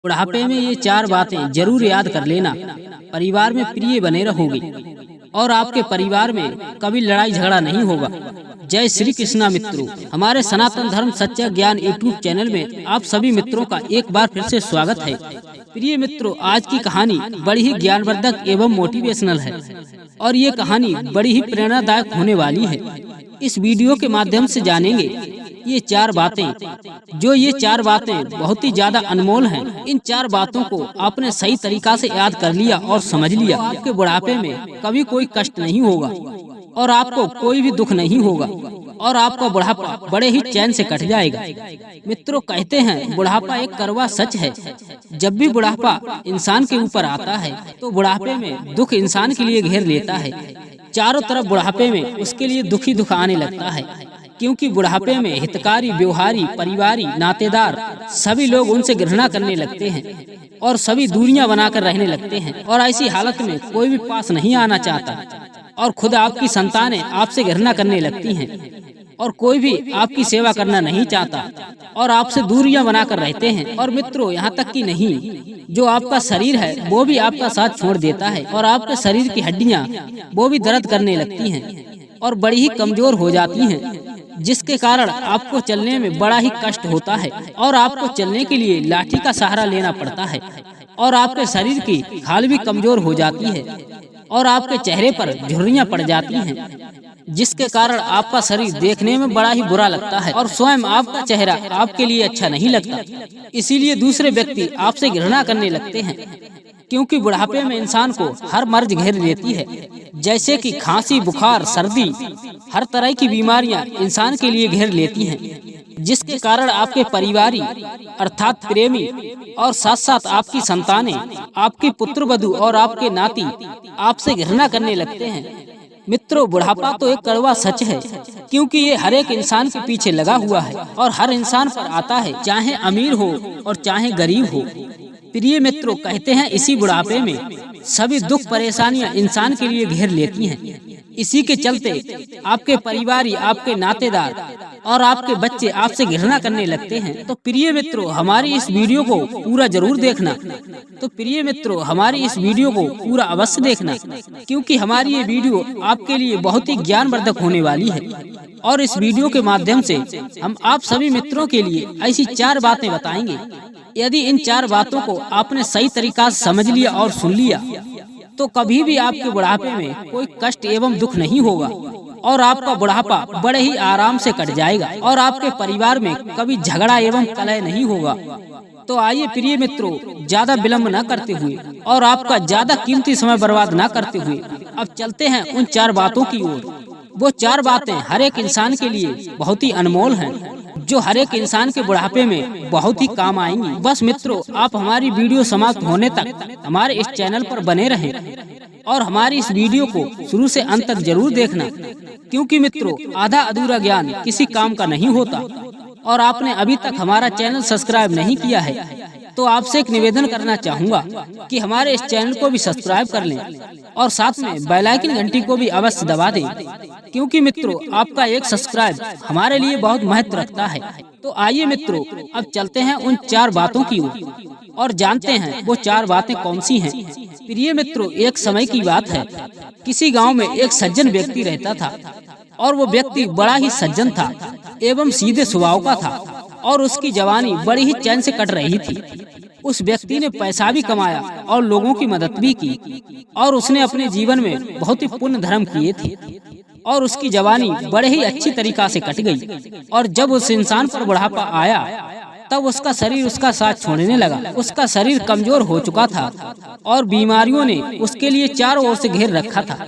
बुढ़ापे में ये 4 बातें जरूर याद कर लेना। परिवार में प्रिय बने रहोगे और आपके परिवार में कभी लड़ाई झगड़ा नहीं होगा। जय श्री कृष्णा मित्रों, हमारे सनातन धर्म सच्चा ज्ञान यूट्यूब चैनल में आप सभी मित्रों का एक बार फिर से स्वागत है। प्रिय मित्रों, आज की कहानी बड़ी ही ज्ञानवर्धक एवं मोटिवेशनल है और ये कहानी बड़ी ही प्रेरणादायक होने वाली है। इस वीडियो के माध्यम से जानेंगे ये 4 बातें, ये 4 बातें बहुत ही ज्यादा अनमोल हैं। इन 4 बातों को आपने सही तरीका से याद कर लिया और समझ लिया, आपके बुढ़ापे में कभी कोई कष्ट नहीं होगा और आपको कोई भी दुख नहीं होगा और आपका बुढ़ापा बड़े ही चैन से कट जाएगा। मित्रों, कहते हैं बुढ़ापा एक कड़वा सच है। जब भी बुढ़ापा इंसान के ऊपर आता है तो बुढ़ापे में दुख इंसान के लिए घेर लेता है। चारों तरफ बुढ़ापे में उसके लिए दुख ही दुख आने लगता है, क्योंकि बुढ़ापे में हितकारी, व्यवहारी, परिवारी, नातेदार सभी लोग उनसे घृणा करने लगते हैं और सभी दूरियां बनाकर रहने लगते हैं और ऐसी हालत में कोई भी पास नहीं आना चाहता और खुद आपकी संतानें आपसे घृणा करने लगती हैं और कोई भी आपकी सेवा करना नहीं चाहता और आपसे दूरियां बनाकर रहते हैं। और मित्रों, यहाँ तक कि नहीं, जो आपका शरीर है वो भी आपका साथ छोड़ देता है और आपके शरीर की हड्डियां वो भी दर्द करने लगती हैं और बड़ी ही कमजोर हो जाती हैं, जिसके कारण आपको चलने में बड़ा ही कष्ट होता है और आपको चलने के लिए लाठी का सहारा लेना पड़ता है और आपके शरीर की खाल भी कमजोर हो जाती है और आपके चेहरे पर झुर्रियां पड़ जाती हैं, जिसके कारण आपका शरीर देखने में बड़ा ही बुरा लगता है और स्वयं आपका चेहरा आपके लिए अच्छा नहीं लगता। इसीलिए दूसरे व्यक्ति आपसे घृणा करने लगते हैं, क्योंकि बुढ़ापे में इंसान को हर मर्ज घेर लेती है, जैसे कि खांसी, बुखार, सर्दी, हर तरह की बीमारियां इंसान के लिए घेर लेती हैं, जिसके कारण आपके परिवारी अर्थात प्रेमी और साथ साथ आपकी संतानें, आपकी पुत्र वधू और आपके नाती आपसे घृणा करने लगते हैं। मित्रों, बुढ़ापा तो एक कड़वा सच है, क्योंकि ये हर एक इंसान के पीछे लगा हुआ है और हर इंसान पर आता है, चाहे अमीर हो और चाहे गरीब हो। प्रिय मित्रों, कहते हैं इसी बुढ़ापे में सभी दुख परेशानियां इंसान के लिए घेर लेती हैं। इसी के चलते आपके परिवारी, आपके नातेदार और आपके बच्चे आपसे घृणा करने लगते हैं। तो प्रिय मित्रों, हमारी इस वीडियो को पूरा जरूर देखना। हमारी इस वीडियो को पूरा अवश्य देखना, क्योंकि हमारी ये वीडियो आपके लिए बहुत ही ज्ञानवर्धक होने वाली है और इस वीडियो के माध्यम से हम आप सभी मित्रों के लिए ऐसी 4 बातें बताएंगे। यदि इन 4 बातों को आपने सही तरीका से समझ लिया और सुन लिया तो कभी भी आपके बुढ़ापे में कोई कष्ट एवं दुख नहीं होगा और आपका बुढ़ापा बड़े ही आराम से कट जाएगा और आपके परिवार में कभी झगड़ा एवं कलह नहीं होगा। तो आइए प्रिय मित्रों, ज्यादा विलम्ब न करते हुए और आपका ज्यादा कीमती समय बर्बाद न करते हुए अब चलते हैं उन 4 बातों की ओर। वो 4 बातें हर एक इंसान के लिए बहुत ही अनमोल हैं, जो हर एक इंसान के बुढ़ापे में बहुत ही काम आएंगी। बस मित्रों, आप हमारी वीडियो समाप्त होने तक हमारे इस चैनल पर बने रहें और हमारी इस वीडियो को शुरू से अंत तक जरूर देखना, क्योंकि मित्रों, आधा अधूरा ज्ञान किसी काम का नहीं होता। और आपने अभी तक हमारा चैनल सब्सक्राइब नहीं किया है तो आपसे एक निवेदन करना चाहूँगा कि हमारे इस चैनल को भी सब्सक्राइब कर लें और साथ में बेल आइकन घंटी को भी अवश्य दबा दें, क्योंकि मित्रों, आपका एक सब्सक्राइब हमारे लिए बहुत महत्व रखता है। तो आइए मित्रों, अब चलते हैं उन 4 बातों की ओर और जानते हैं वो 4 बातें कौन सी हैं। प्रिय मित्रों, एक समय की बात है, किसी गाँव में एक सज्जन व्यक्ति रहता था और वो व्यक्ति बड़ा ही सज्जन था एवं सीधे स्वभाव का था और उसकी जवानी बड़ी ही चैन से कट रही थी। उस व्यक्ति ने पैसा भी कमाया और लोगों की मदद भी की और उसने अपने जीवन में बहुत ही पुण्य धर्म किए थे और उसकी जवानी बड़े ही अच्छी तरीका से कट गई। और जब उस इंसान पर बुढ़ापा आया तब उसका शरीर उसका साथ छोड़ने लगा। उसका शरीर कमजोर हो चुका था और बीमारियों ने उसके लिए चारों ओर से घेर रखा था।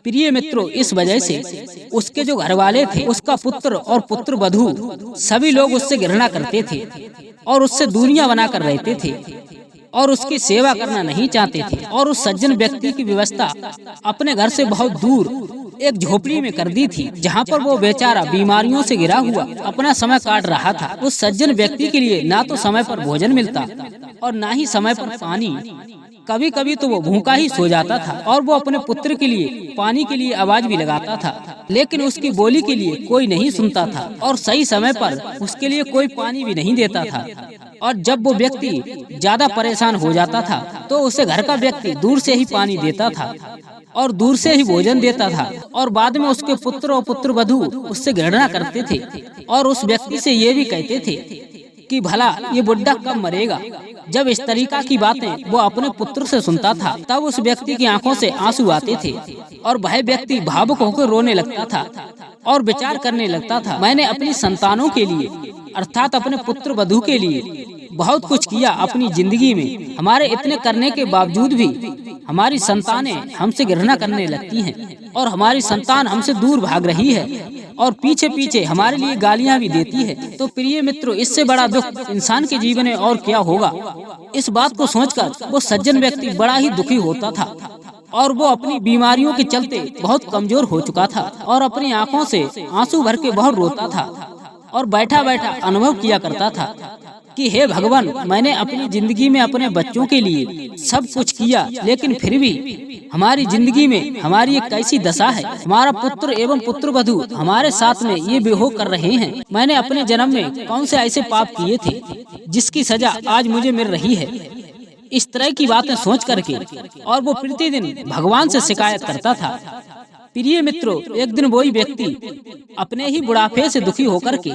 प्रिय मित्रों, इस वजह से उसके जो घर वाले थे, उसका पुत्र और पुत्र वधू सभी लोग उससे घृणा करते थे और उससे दूरियां बनाकर रहते थे और उसकी सेवा करना नहीं चाहते थे। और उस सज्जन व्यक्ति की व्यवस्था अपने घर से बहुत दूर एक झोपड़ी में कर दी थी, जहाँ पर वो बेचारा बीमारियों से घिरा हुआ अपना समय काट रहा था। उस सज्जन व्यक्ति के लिए ना तो समय पर भोजन मिलता और ना ही समय पर पानी। कभी कभी तो वो भूखा ही सो जाता था और वो अपने पुत्र के लिए पानी के लिए आवाज भी लगाता था, लेकिन उसकी बोली के लिए कोई नहीं सुनता था और सही समय पर उसके लिए कोई पानी भी नहीं देता था। और जब वो व्यक्ति ज्यादा परेशान हो जाता था तो उसे घर का व्यक्ति दूर से ही पानी देता था और दूर से ही भोजन देता था। और बाद में उसके पुत्र और पुत्र वधू उससे घृणा करते थे और उस व्यक्ति से ये भी कहते थे कि भला ये बुढ़ा कब मरेगा। जब इस तरीका की बातें वो अपने पुत्र से सुनता था तब उस व्यक्ति की आंखों से आंसू आते थे और वह व्यक्ति भावुक होकर रोने लगता था और विचार करने लगता था, मैंने अपनी संतानों के लिए अर्थात अपने पुत्र वधू के लिए बहुत कुछ किया अपनी जिंदगी में। हमारे इतने करने के बावजूद भी हमारी संतानें हमसे घृणा करने लगती हैं और हमारी संतान हमसे दूर भाग रही है और पीछे पीछे हमारे लिए गालियां भी देती है। तो प्रिय मित्रों, इससे बड़ा दुख इंसान के जीवन में और क्या होगा। इस बात को सोचकर वो सज्जन व्यक्ति बड़ा ही दुखी होता था और वो अपनी बीमारियों के चलते बहुत कमजोर हो चुका था और अपनी आंखों से आंसू भर के बहुत रोता था और बैठा बैठा अनुभव किया करता था कि हे भगवान, मैंने अपनी जिंदगी में अपने बच्चों के लिए सब कुछ किया, लेकिन फिर भी हमारी जिंदगी में हमारी एक कैसी दशा है। हमारा पुत्र एवं पुत्र वधू हमारे साथ में ये बेहो कर रहे हैं। मैंने अपने जन्म में कौन से ऐसे पाप किए थे जिसकी सजा आज मुझे मिल रही है। इस तरह की बातें सोच करके और वो प्रतिदिन भगवान से शिकायत करता था। प्रिय मित्रों, एक दिन वही व्यक्ति अपने ही बुढ़ापे से दुखी होकर के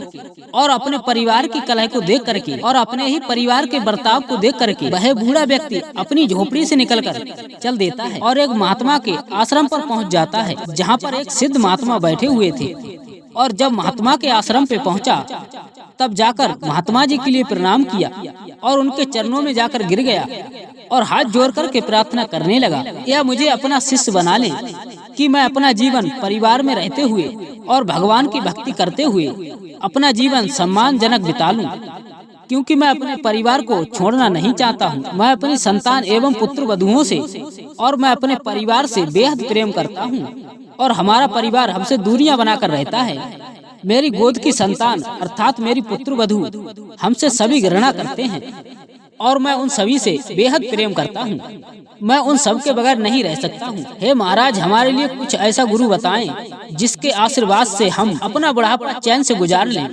और अपने परिवार की कलह को देख करके और अपने ही परिवार के बर्ताव को देख करके वह बूढ़ा व्यक्ति अपनी झोपड़ी से निकलकर चल देता है और एक महात्मा के आश्रम पर पहुंच जाता है, जहां पर एक सिद्ध महात्मा बैठे हुए थे। और जब महात्मा के आश्रम पे पहुंचा तब जाकर महात्मा जी के लिए प्रणाम किया और उनके चरणों में जाकर गिर गया और हाथ जोड़ करके प्रार्थना करने लगा, या मुझे अपना शिष्य बना ले कि मैं अपना जीवन परिवार में रहते हुए और भगवान की भक्ति करते हुए अपना जीवन सम्मानजनक बिता लूं, क्योंकि मैं अपने परिवार को छोड़ना नहीं चाहता हूं। मैं अपनी संतान एवं पुत्र वधुओं से और मैं अपने परिवार से बेहद प्रेम करता हूं और हमारा परिवार हमसे दूरियां बनाकर रहता है। मेरी गोद की संतान अर्थात मेरी पुत्र वधू हमसे सभी घृणा करते हैं और मैं उन सभी से बेहद प्रेम करता हूँ। मैं उन सब के बगैर नहीं रह सकता हूँ। हे महाराज, हमारे लिए कुछ ऐसा गुरु बताएं जिसके आशीर्वाद से हम अपना बुढ़ापा चैन से गुजार लें,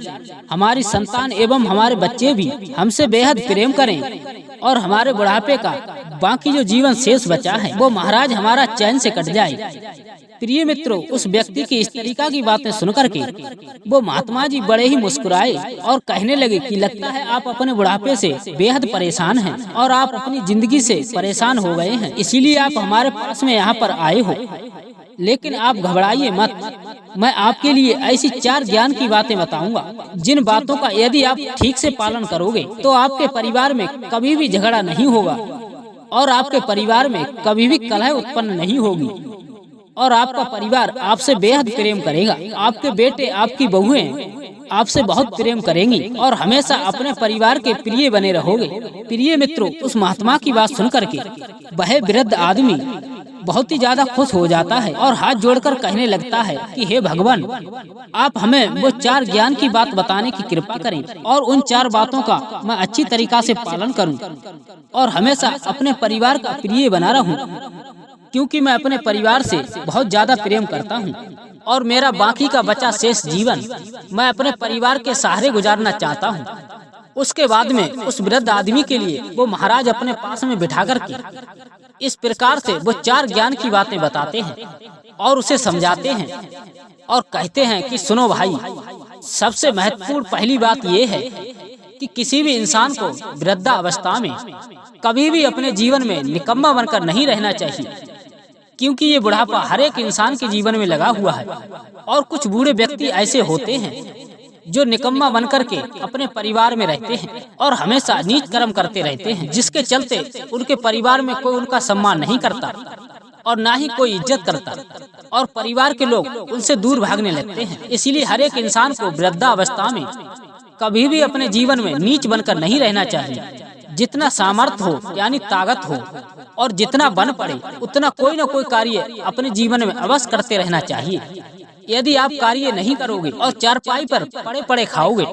हमारी संतान एवं हमारे बच्चे भी हमसे बेहद प्रेम करें और हमारे बुढ़ापे का बाकी जो जीवन शेष बचा है वो महाराज हमारा चैन से कट जाए। प्रिय मित्रों, उस व्यक्ति की इस तरीका की बातें सुनकर के वो महात्मा जी बड़े ही मुस्कुराए और कहने लगे कि लगता है आप अपने बुढ़ापे से बेहद परेशान हैं और आप अपनी जिंदगी से परेशान हो गए हैं, इसीलिए आप हमारे पास में यहाँ पर आए हो। लेकिन आप घबराइए मत, मैं आपके लिए ऐसी 4 ज्ञान की बातें बताऊंगा जिन बातों का यदि आप ठीक से पालन करोगे तो आपके परिवार में कभी भी झगड़ा नहीं होगा और आपके परिवार में कभी भी कलह उत्पन्न नहीं होगी और आपका परिवार आपसे बेहद प्रेम करेगा। आपके बेटे, आपकी बहुएं आपसे बहुत प्रेम करेंगी और हमेशा अपने परिवार के प्रिय बने रहोगे। प्रिय मित्रों, उस महात्मा की बात सुनकर के वह वृद्ध आदमी बहुत ही ज्यादा खुश हो जाता है और हाथ जोड़कर कहने लगता है कि हे भगवान, आप हमें वो 4 ज्ञान की बात बताने की कृपा करें और उन 4 बातों का मैं अच्छी तरीका से पालन करूं और हमेशा अपने परिवार का प्रिय बना रहूं, क्योंकि मैं अपने परिवार से बहुत ज्यादा प्रेम करता हूं और मेरा बाकी का बचा शेष जीवन मैं अपने परिवार के सहारे गुजारना चाहता हूं। उसके बाद में उस वृद्ध आदमी के लिए वो महाराज अपने पास में बिठा करके इस प्रकार से वो 4 ज्ञान की बातें बताते हैं और उसे समझाते हैं और कहते हैं कि सुनो भाई, सबसे महत्वपूर्ण पहली बात ये है कि किसी भी इंसान को वृद्धावस्था में कभी भी अपने जीवन में निकम्मा बनकर नहीं रहना चाहिए, क्योंकि ये बुढ़ापा हर एक इंसान के जीवन में लगा हुआ है और कुछ बूढ़े व्यक्ति ऐसे होते हैं जो निकम्मा बनकर के अपने परिवार में रहते हैं और हमेशा नीच कर्म करते रहते हैं, जिसके चलते उनके परिवार में कोई उनका सम्मान नहीं करता और ना ही कोई इज्जत करता और परिवार के लोग उनसे दूर भागने लगते हैं। इसीलिए हर एक इंसान को वृद्धावस्था में कभी भी अपने जीवन में नीच बनकर नहीं रहना चाहिए। जितना सामर्थ्य हो यानी ताकत हो और जितना बन पड़े उतना कोई न कोई कार्य अपने जीवन में अवश्य करते रहना चाहिए। यदि आप कार्य नहीं करोगे और चारपाई पर पड़े पड़े खाओगे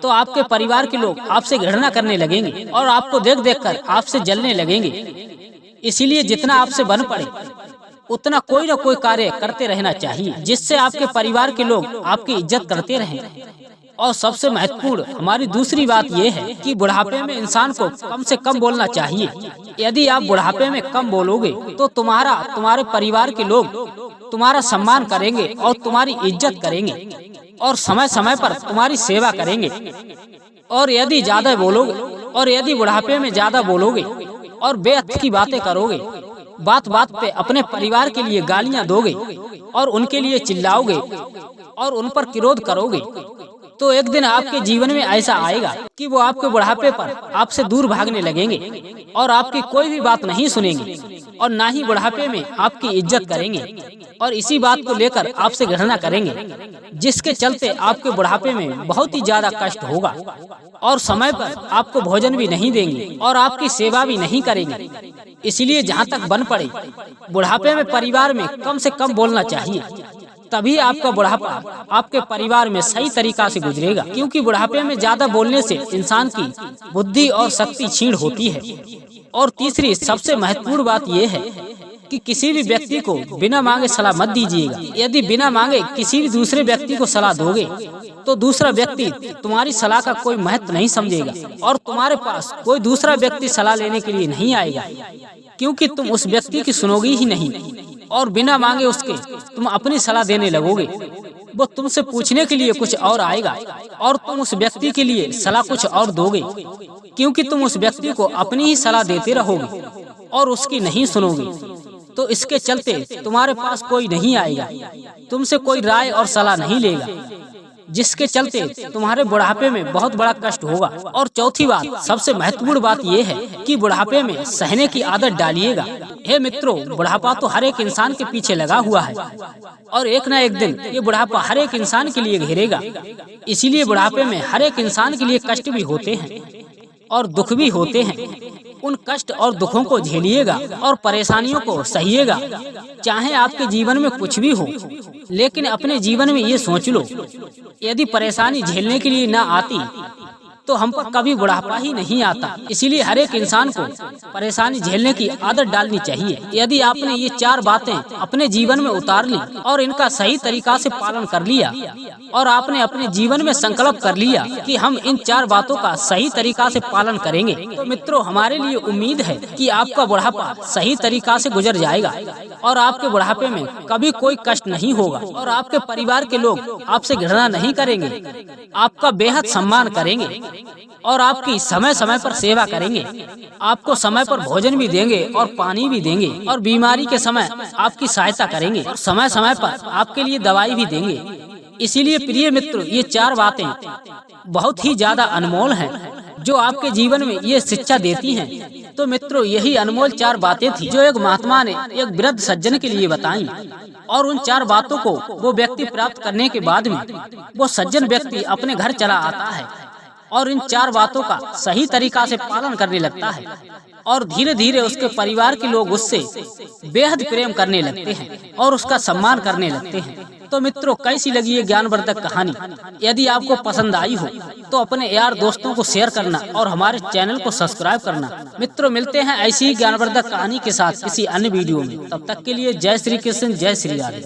तो आपके परिवार के लोग आपसे घृणा करने लगेंगे और आपको देख देख कर आपसे जलने लगेंगे। इसीलिए जितना आपसे बन पड़े उतना कोई न कोई कार्य करते रहना चाहिए, जिससे आपके परिवार के लोग आपकी इज्जत करते रहें। और सबसे महत्वपूर्ण हमारी दूसरी बात यह है कि बुढ़ापे में इंसान को कम से कम बोलना चाहिए। यदि आप बुढ़ापे में कम बोलोगे तो तुम्हारे परिवार के लोग तुम्हारा सम्मान करेंगे और तुम्हारी इज्जत करेंगे और समय समय पर तुम्हारी सेवा करेंगे। और यदि बुढ़ापे में ज्यादा बोलोगे और बेअर्थ की बातें करोगे, बात बात पे अपने परिवार के लिए गालियां दोगे और उनके लिए चिल्लाओगे और उन पर क्रोध करोगे, तो एक दिन आपके जीवन में ऐसा आएगा कि वो आपके बुढ़ापे पर आपसे दूर भागने लगेंगे और आपकी कोई भी बात नहीं सुनेंगे और ना ही बुढ़ापे में आपकी इज्जत करेंगे और इसी बात को लेकर आपसे घृणा करेंगे, जिसके चलते आपके बुढ़ापे में बहुत ही ज्यादा कष्ट होगा और समय पर आपको भोजन भी नहीं देंगे और आपकी सेवा भी नहीं करेंगे। इसलिए जहाँ तक बन पड़े बुढ़ापे में परिवार में कम से कम बोलना चाहिए, तभी आपका बुढ़ापा आपके परिवार में सही तरीका से गुजरेगा। क्योंकि बुढ़ापे में ज्यादा बोलने से इंसान की बुद्धि और शक्ति क्षीण होती है। और तीसरी सबसे महत्वपूर्ण बात यह है कि किसी भी व्यक्ति को बिना मांगे सलाह मत दीजिएगा। यदि बिना मांगे किसी भी दूसरे व्यक्ति को सलाह दोगे तो दूसरा व्यक्ति तुम्हारी सलाह का कोई महत्व नहीं समझेगा और तुम्हारे पास कोई दूसरा व्यक्ति सलाह लेने के लिए नहीं आएगा, क्योंकि तुम उस व्यक्ति की सुनोगी ही नहीं और बिना मांगे उसके तुम अपनी सलाह देने लगोगे। वो तुमसे पूछने के लिए कुछ और आएगा और तुम उस व्यक्ति के लिए सलाह कुछ और दोगे, क्योंकि तुम उस व्यक्ति को अपनी ही सलाह देते रहोगे और उसकी नहीं सुनोगे। तो इसके चलते तुम्हारे पास कोई नहीं आएगा, तुमसे कोई राय और सलाह नहीं लेगा, जिसके चलते तुम्हारे बुढ़ापे में बहुत बड़ा कष्ट होगा। और चौथी बात, सबसे महत्वपूर्ण बात यह है कि बुढ़ापे में सहने की आदत डालिएगा। हे मित्रों, बुढ़ापा तो हर एक इंसान के पीछे लगा हुआ है और एक न एक दिन ये बुढ़ापा हर एक इंसान के लिए घेरेगा। इसीलिए बुढ़ापे में हर एक इंसान के लिए कष्ट भी होते हैं और दुख भी होते हैं। उन कष्ट और दुखों को झेलिएगा और परेशानियों को सहिएगा, चाहे आपके जीवन में कुछ भी हो। लेकिन अपने जीवन में ये सोच लो, यदि परेशानी झेलने के लिए ना आती तो हम पर कभी बुढ़ापा ही नहीं आता। इसीलिए हर एक इंसान को परेशानी झेलने की आदत डालनी चाहिए। यदि आपने ये 4 बातें अपने जीवन में उतार ली और इनका सही तरीका से पालन कर लिया और आपने अपने जीवन में संकल्प कर लिया कि हम इन 4 बातों का सही तरीका से पालन करेंगे, तो मित्रों हमारे लिए उम्मीद है कि आपका बुढ़ापा सही तरीका से गुजर जाएगा और आपके बुढ़ापे में कभी कोई कष्ट नहीं होगा और आपके परिवार के लोग आपसे घृणा नहीं करेंगे, आपका बेहद सम्मान करेंगे और आपकी समय समय पर सेवा करेंगे, आपको समय पर भोजन भी देंगे और पानी भी देंगे और बीमारी के समय आपकी सहायता करेंगे और समय समय पर आपके लिए दवाई भी देंगे। इसीलिए प्रिय मित्र, ये 4 बातें बहुत ही ज्यादा अनमोल हैं जो आपके जीवन में ये शिक्षा देती हैं। तो मित्रों, यही अनमोल 4 बातें थी जो एक महात्मा ने एक वृद्ध सज्जन के लिए बताई और उन 4 बातों को वो व्यक्ति प्राप्त करने के बाद में वो सज्जन व्यक्ति अपने घर चला आता है और इन 4 बातों का सही तरीका से पालन करने लगता है और धीरे धीरे उसके परिवार के लोग उससे बेहद प्रेम करने लगते हैं और उसका सम्मान करने लगते हैं। तो मित्रों, कैसी लगी ये ज्ञानवर्धक कहानी? यदि आपको पसंद आई हो तो अपने यार दोस्तों को शेयर करना और हमारे चैनल को सब्सक्राइब करना। मित्रों, मिलते हैं ऐसी ही ज्ञानवर्धक कहानी के साथ किसी अन्य वीडियो में। तब तक के लिए जय श्री कृष्ण, जय श्री राधे।